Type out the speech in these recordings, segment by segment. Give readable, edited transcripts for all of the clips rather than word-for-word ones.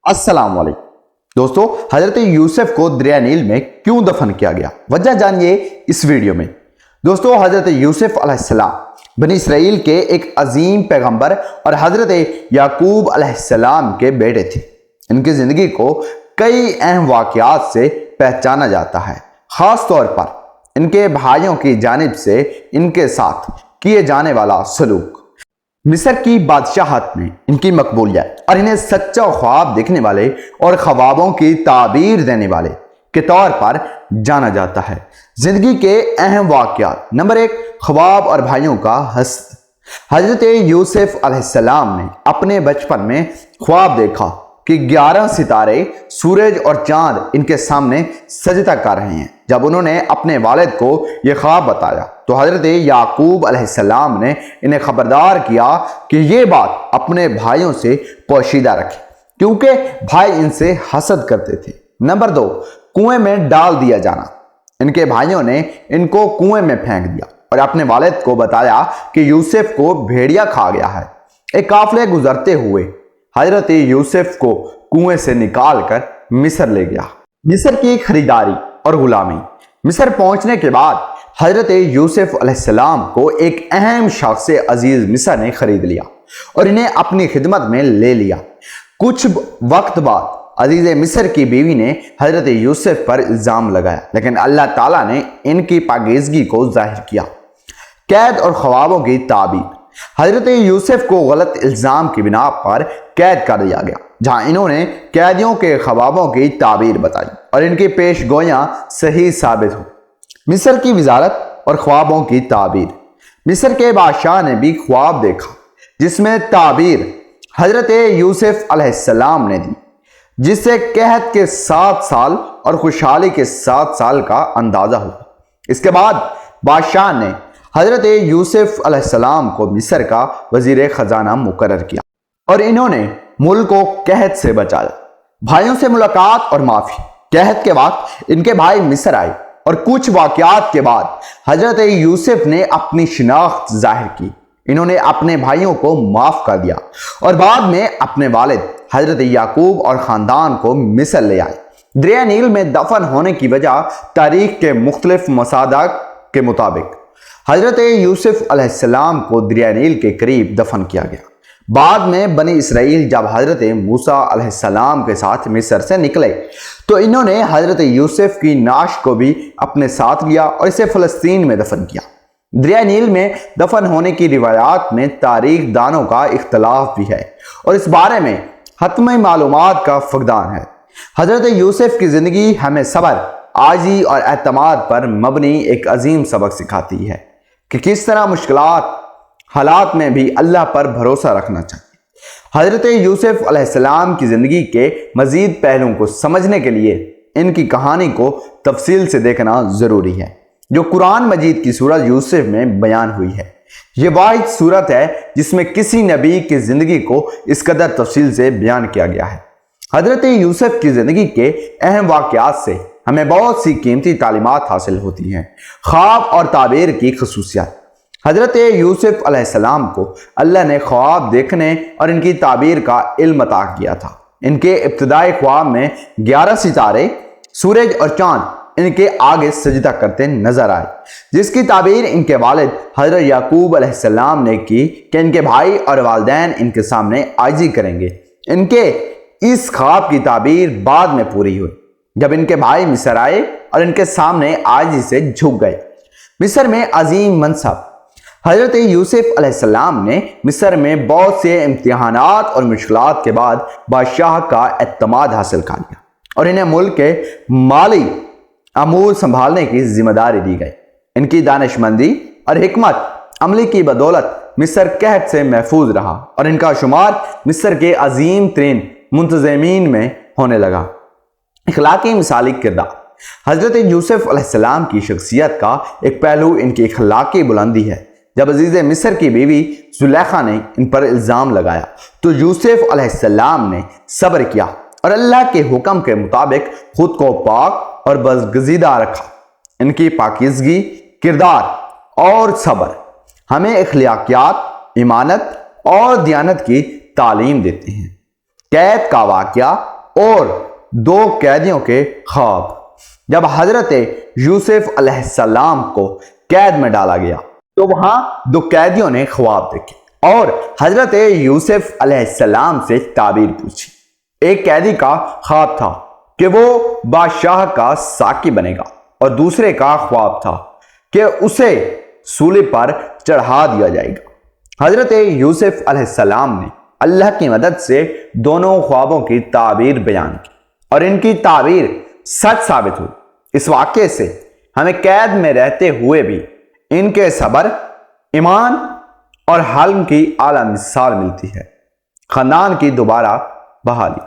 अस्सलाम वालेकुम दोस्तों, हजरत यूसुफ को दरिया नील में क्यों दफन किया गया, वजह जानिए इस वीडियो में। दोस्तों, हजरत यूसुफ अलैहिस्सलाम बनी इसराइल के एक अजीम पैगंबर और हजरत याकूब अलैहिस्सलाम के बेटे थे। इनकी जिंदगी को कई अहम वाकयात से पहचाना जाता है, खास तौर पर इनके भाइयों की जानिब से इनके साथ किए जाने वाला सलूक, मिस्र की बादशाहत में इनकी मकबूलियत और इन्हें सच्चा ख्वाब देखने वाले और ख्वाबों की ताबीर देने वाले के तौर पर जाना जाता है। जिंदगी के अहम वाकयात। नंबर 1, ख्वाब और भाइयों का हश्र। हजरत यूसुफ अलैहिस्सलाम ने अपने बचपन में ख्वाब देखा कि 11 सितारे, सूरज और चांद इनके सामने सजदा कर रहे हैं। जब उन्होंने अपने वालिद को यह ख्वाब बताया तो हजरत याकूब अलैहिस्सलाम ने इन्हें खबरदार किया कि ये बात अपने भाइयों से पोशीदा रखें, क्योंकि भाई इनसे हसद करते थे। नंबर 2, कुएं में डाल दिया जाना। इनके भाइयों ने इनको कुएं में फेंक दिया और अपने वालिद को बताया कि यूसुफ को भेड़िया खा गया है। एक काफले गुजरते हुए हजरत यूसुफ को कुएं से निकालकर मिस्र ले गया। मिस्र की खरीदारी और गुलामी। मिस्र पहुंचने के बाद हजरत यूसुफ अलैहिस्सलाम को एक अहम शख्स अजीज मिस्र ने खरीद लिया और इन्हें अपनी खिदमत में ले लिया। कुछ वक्त बाद अजीज मिस्र की बीवी ने हजरत यूसुफ पर इल्जाम लगाया, लेकिन अल्लाह ताला ने इनकी पाकीज़गी को जाहिर किया। कैद और ख्वाबों की ताबीर। हजरत यूसुफ को गलत इल्जाम की बिना पर कैद कर दिया गया, जहां इन्होंने कैदियों के ख्वाबों की ताबीर बताई और इनकी पेश गोयां सही साबित हुई। मिस्र की वजारत और ख्वाबों की ताबीर। मिस्र के बादशाह ने भी ख्वाब देखा जिसमें ताबीर हजरत यूसुफ अलैहिस्सलाम ने दी, जिससे कहत के 7 साल और खुशहाली के 7 साल का अंदाजा हुआ। इसके बाद बादशाह ने हजरत यूसुफ अलैहिस्सलाम को मिस्र का वजीर खजाना मुकर्रर किया और इन्होंने मुल्क को कहत से बचाया। भाइयों से मुलाकात और माफी। कहत के वक्त इनके भाई मिस्र आए और कुछ वाकयात के बाद हजरत यूसुफ ने अपनी शिनाख्त जाहिर की। इन्होंने अपने भाइयों को माफ कर दिया और बाद में अपने वालिद हजरत याकूब और खानदान को मिस्र ले आए। दरिया नील में दफन होने की वजह तारीख के मुख्तलिफ मसादा के मुताबिक हजरत यूसुफ अलैहिस्सलाम को दरिया नील के करीब दफन किया गया। बाद में बनी इसराइल जब हजरत मूसा अलैहिस्सलाम के साथ मिस्र से निकले तो इन्होंने हजरत यूसुफ की नाश को भी अपने साथ लिया और इसे फलस्तीन में दफन किया। दरिया नील में दफन होने की रिवायात में तारीख दानों का इख्तलाफ भी है और इस बारे में हतमी मालूमात का फकदान है। हजरत यूसुफ की जिंदगी हमें सब्र, आजी और एतमाद पर मबनी एक अजीम सबक सिखाती है कि किस तरह मुश्किलात हालात में भी अल्लाह पर भरोसा रखना चाहिए। हजरत यूसुफ अलैहिस्सलाम की जिंदगी के मजीद पहलुओं को समझने के लिए इनकी कहानी को तफसील से देखना जरूरी है, जो कुरान मजीद की सूरत यूसुफ में बयान हुई है। यह वाहिद सूरत है जिसमें किसी नबी की जिंदगी को इस कदर तफसील से बयान किया गया है। हजरत यूसुफ की जिंदगी के अहम वाकयात से हमें बहुत सी कीमती तालीमात हासिल होती हैं। ख्वाब और ताबीर की खसूसियात। हजरत यूसुफ अलैहिस्सलाम को अल्लाह ने ख्वाब देखने और इनकी ताबीर का इल्म अता किया था। इनके इब्तिदाई ख्वाब में 11 सितारे, सूरज और चांद इनके आगे सजदा करते नजर आए, जिसकी ताबीर इनके वालिद हजरत याकूब अलैहिस्सलाम ने की कि इनके भाई और वालिदैन इनके सामने आजी करेंगे। इनके इस ख्वाब की ताबीर बाद में पूरी हुई जब इनके भाई मिस्र आए और इनके सामने आजी से झुक गए। मिस्र में अजीम मनसब। हजरत यूसुफ अलैहिस्सलाम ने मिस्र में बहुत से इम्तिहानात और मुश्किलात के बाद बादशाह का एतमाद हासिल कर लिया और इन्हें मुल्क के माली अमूर संभालने की जिम्मेदारी दी गई। इनकी दानिशमंदी और हिकमत अमली की बदौलत मिस्र कहत से महफूज रहा और इनका शुमार मिस्र के अजीम तरीन मुंतज़मीन में होने लगा। इखलाकी मिसाली किरदार। हजरत यूसुफ अलैहिस्सलाम की शख्सियत का एक पहलू इनकी इखलाकी बुलंदी है। जब अजीज मिस्र की बीवी जुलेखा ने इन पर इल्ज़ाम लगाया तो यूसुफ अलैहिस्सलाम ने सब्र किया और अल्लाह के हुक्म के मुताबिक खुद को पाक और बज़गज़ीदा रखा। इनकी पाकीज़गी, किरदार और सब्र हमें अखलाकियात, ईमानत और दियानत की तालीम देते हैं। कैद का वाक़या اور 2 قیدیوں کے خواب۔ جب حضرت یوسف علیہ السلام کو قید میں ڈالا گیا تو وہاں 2 قیدیوں نے خواب دیکھے اور حضرت یوسف علیہ السلام سے تعبیر پوچھی۔ ایک قیدی کا خواب تھا کہ وہ بادشاہ کا ساقی بنے گا اور دوسرے کا خواب تھا کہ اسے سولی پر چڑھا دیا جائے گا۔ حضرت یوسف علیہ السلام نے اللہ کی مدد سے دونوں خوابوں کی تعبیر بیان کی اور ان کی تعبیر سچ ثابت ہوئی۔ اس واقعے سے ہمیں قید میں رہتے ہوئے بھی ان کے صبر، ایمان اور حلم کی اعلیٰ مثال ملتی ہے۔ خاندان کی دوبارہ بحالی۔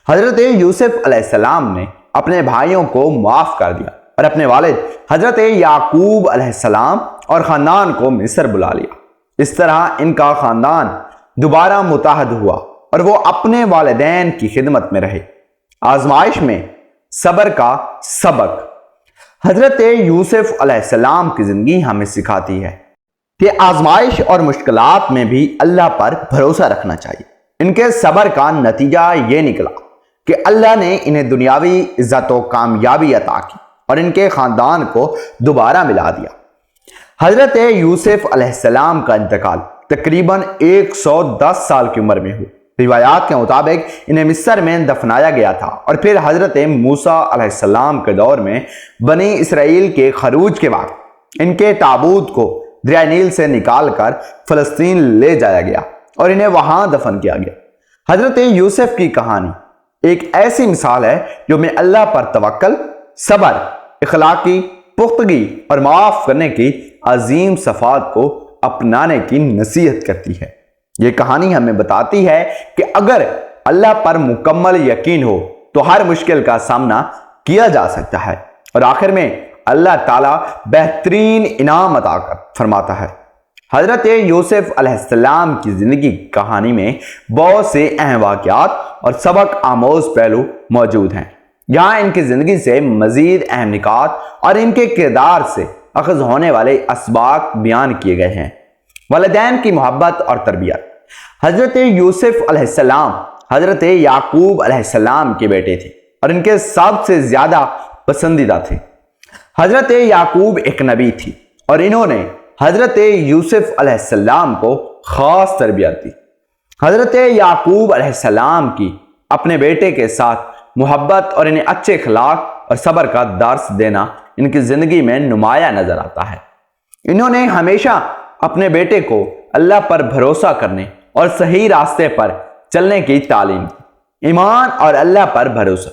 حضرت یوسف علیہ السلام نے اپنے بھائیوں کو معاف کر دیا اور اپنے والد حضرت یعقوب علیہ السلام اور خاندان کو مصر بلا لیا۔ اس طرح ان کا خاندان دوبارہ متحد ہوا اور وہ اپنے والدین کی خدمت میں رہے۔ آزمائش میں صبر کا سبق۔ حضرت یوسف علیہ السلام کی زندگی ہمیں سکھاتی ہے کہ آزمائش اور مشکلات میں بھی اللہ پر بھروسہ رکھنا چاہیے۔ ان کے صبر کا نتیجہ یہ نکلا کہ اللہ نے انہیں دنیاوی عزت و کامیابی عطا کی اور ان کے خاندان کو دوبارہ ملا دیا۔ حضرت یوسف علیہ السلام کا انتقال تقریباً 110 سال کی عمر میں ہوا۔ روایات کے مطابق انہیں مصر میں دفنایا گیا تھا اور پھر حضرت موسیٰ علیہ السلام کے دور میں بنی اسرائیل کے خروج کے بعد ان کے تابوت کو دریائے نیل سے نکال کر فلسطین لے جایا گیا اور انہیں وہاں دفن کیا گیا۔ حضرت یوسف کی کہانی ایک ایسی مثال ہے جو میں اللہ پر توکل، صبر، اخلاقی پختگی اور معاف کرنے کی عظیم صفات کو اپنانے کی نصیحت کرتی ہے۔ یہ کہانی ہمیں بتاتی ہے کہ اگر اللہ پر مکمل یقین ہو تو ہر مشکل کا سامنا کیا جا سکتا ہے اور آخر میں اللہ تعالیٰ بہترین انعام عطا فرماتا ہے۔ حضرت یوسف علیہ السلام کی زندگی کہانی میں بہت سے اہم واقعات اور سبق آموز پہلو موجود ہیں۔ یہاں ان کی زندگی سے مزید اہم نکات اور ان کے کردار سے اخذ ہونے والے اسباق بیان کیے گئے ہیں۔ والدین کی محبت اور تربیت۔ حضرت یوسف علیہ السلام حضرت یعقوب علیہ السلام کے بیٹے تھے اور ان کے سب سے زیادہ پسندیدہ تھے۔ حضرت یعقوب ایک نبی تھی اور انہوں نے حضرت یوسف علیہ السلام کو خاص تربیت دی۔ حضرت یعقوب علیہ السلام کی اپنے بیٹے کے ساتھ محبت اور انہیں اچھے اخلاق اور صبر کا درس دینا ان کی زندگی میں نمایاں نظر آتا ہے۔ انہوں نے ہمیشہ اپنے بیٹے کو اللہ پر بھروسہ کرنے اور صحیح راستے پر چلنے کی تعلیم دی۔ ایمان اور اللہ پر بھروسہ۔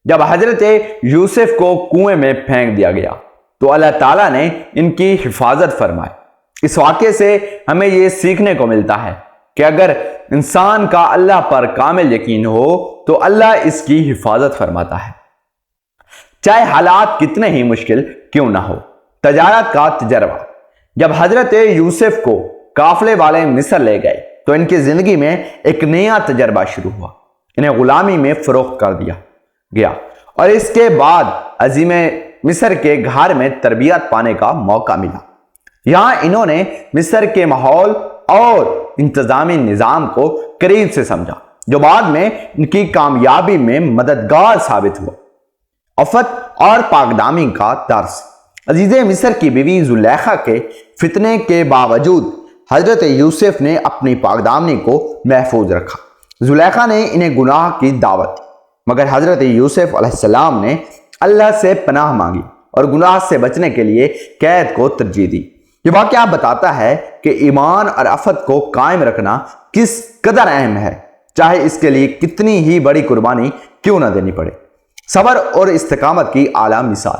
جب حضرت یوسف کو کنویں میں پھینک دیا گیا تو اللہ تعالیٰ نے ان کی حفاظت فرمائی۔ اس واقعے سے ہمیں یہ سیکھنے کو ملتا ہے کہ اگر انسان کا اللہ پر کامل یقین ہو تو اللہ اس کی حفاظت فرماتا ہے، چاہے حالات کتنے ہی مشکل کیوں نہ ہو۔ تجارت کا تجربہ۔ جب حضرت یوسف کو قافلے والے مصر لے گئے تو ان کی زندگی میں ایک نیا تجربہ شروع ہوا۔ انہیں غلامی میں فروخت کر دیا گیا اور اس کے بعد عظیم مصر کے گھر میں تربیت پانے کا موقع ملا۔ یہاں انہوں نے مصر کے ماحول اور انتظامی نظام کو قریب سے سمجھا جو بعد میں ان کی کامیابی میں مددگار ثابت ہوا۔ عفت اور پاکدامنی کا درس۔ عزیز مصر کی بیوی زلیخا کے فتنے کے باوجود حضرت یوسف نے اپنی پاکدامنی کو محفوظ رکھا۔ زلیخا نے انہیں گناہ کی دعوت دی مگر حضرت یوسف علیہ السلام نے اللہ سے پناہ مانگی اور گناہ سے بچنے کے لیے قید کو ترجیح دی۔ یہ واقعہ بتاتا ہے کہ ایمان اور عفت کو قائم رکھنا کس قدر اہم ہے، چاہے اس کے لیے کتنی ہی بڑی قربانی کیوں نہ دینی پڑے۔ صبر اور استقامت کی اعلیٰ مثال۔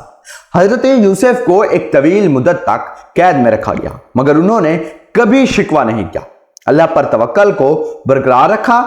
حضرت یوسف کو ایک طویل مدت تک قید میں رکھا گیا مگر انہوں نے کبھی شکوہ نہیں کیا، اللہ پر توکل کو برقرار رکھا۔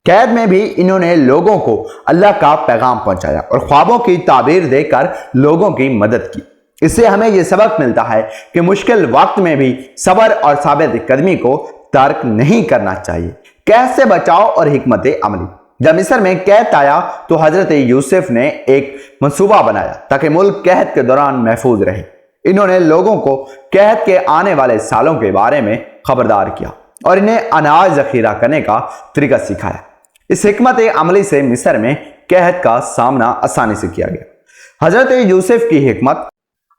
قید میں بھی انہوں نے لوگوں کو اللہ کا پیغام پہنچایا اور خوابوں کی تعبیر دے کر لوگوں کی مدد کی۔ اس سے ہمیں یہ سبق ملتا ہے کہ مشکل وقت میں بھی صبر اور ثابت قدمی کو ترک نہیں کرنا چاہیے۔ قید سے بچاؤ اور حکمت عملی۔ جب مصر میں قید آیا تو حضرت یوسف نے ایک منصوبہ بنایا تاکہ ملک قحط کے دوران محفوظ رہے۔ انہوں نے لوگوں کو قحط کے آنے والے سالوں کے بارے میں خبردار کیا اور انہیں اناج ذخیرہ کرنے کا طریقہ سکھایا۔ इस हिकमत अमली से मिस्र में कहत का सामना आसानी से किया गया। हजरत यूसुफ की हिकमत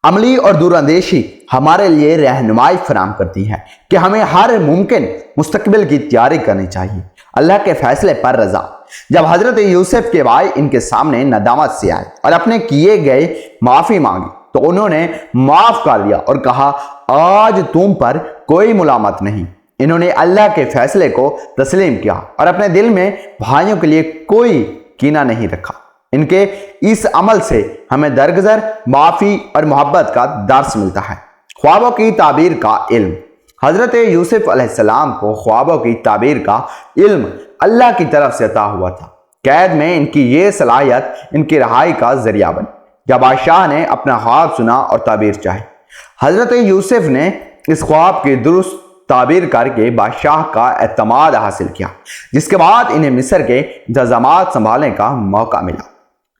अमली और दूरअंदेशी हमारे लिए रहनुमाई फराम करती है कि हमें हर मुमकिन मुस्तकबिल की तैयारी करनी चाहिए, अल्लाह के फैसले पर रजा। जब हजरत यूसुफ के भाई इनके सामने नदामत से आए और अपने किए गए माफी मांगी तो उन्होंने माफ कर दिया और कहा, आज तुम पर कोई मुलामत नहीं। इन्होंने अल्लाह के फैसले को तस्लीम किया और अपने दिल में भाइयों के लिए कोई कीना नहीं रखा। इनके इस अमल से हमें दरगुजर माफी और मोहब्बत का दर्स मिलता है। ख्वाबों की ताबीर का इल्म। हजरत यूसुफ अलैहिस्सलाम को ख्वाबों की ताबीर का इल्म अल्लाह की तरफ से अता हुआ था। कैद में इनकी ये सलाहियत इनकी रहाई का जरिया बनी। जब बादशाह ने अपना ख्वाब सुना और ताबीर चाही, हजरत यूसुफ ने इस ख्वाब की दुरुस्त ताबीर करके बादशाह का एतमाद हासिल किया, जिसके बाद इन्हें मिस्र के इंतजामात संभालने का मौका मिला।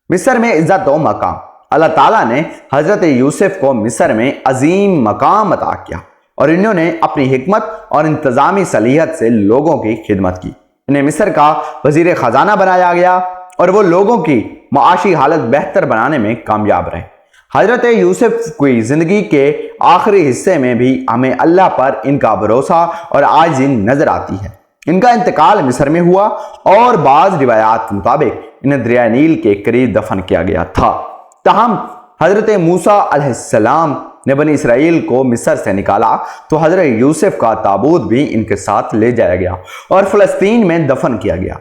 मिस्र में इज्जत व मकाम। अल्लाह ताला ने हजरत यूसुफ को मिस्र में अजीम मकाम अता किया और इन्होंने अपनी हिकमत और इंतजामी सलीहत से लोगों की खिदमत की। इन्हें मिस्र का वजीर खजाना बनाया गया और वो लोगों की माशी हालत बेहतर बनाने में कामयाब रहे। हजरत यूसुफ की जिंदगी के आखिरी हिस्से में भी हमें अल्लाह पर इनका भरोसा और आजिज़ी नजर आती है। इनका इंतकाल मिस्र में हुआ और बाज़ रिवायात के मुताबिक इन्हें दरिया नील के करीब दफन किया गया था। तहम हजरत मूसा अलैहिस्सलाम ने बनी इसराइल को मिस्र से निकाला तो हजरत यूसुफ का ताबूत भी इनके साथ ले जाया गया और फलस्तीन में दफन किया गया।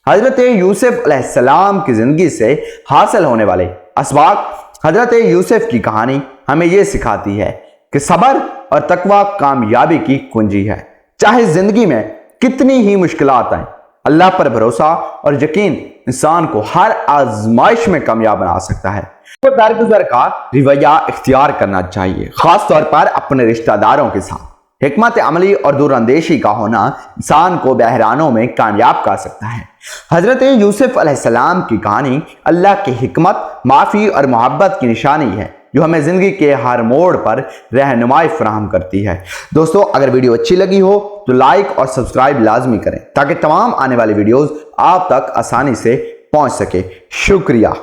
हजरत यूसुफ अलैहिस्सलाम की जिंदगी से हासिल होने वाले असबाक। हजरत यूसुफ की कहानी हमें यह सिखाती है कि सब्र और तकवा कामयाबी की कुंजी है। चाहे जिंदगी में कितनी ही मुश्किलात आए, अल्लाह पर भरोसा और यकीन इंसान को हर आजमाइश में कामयाब बना सकता है। तो दरगुजर का रवैया इख्तियार करना चाहिए, खास तौर पर अपने रिश्तेदारों के साथ। हिकमत अमली और दूरअंदेशी का होना इंसान को बहरानों में कामयाब कर सकता है। हजरत यूसुफ अलैहिस्सलाम की कहानी अल्लाह की हिकमत, माफ़ी और मोहब्बत की निशानी है जो हमें ज़िंदगी के हर मोड़ पर रहनुमाई फराहम करती है। दोस्तों, अगर वीडियो अच्छी लगी हो तो लाइक और सब्सक्राइब लाजमी करें ताकि तमाम आने वाली वीडियोज़ आप तक आसानी से पहुँच सके। शुक्रिया।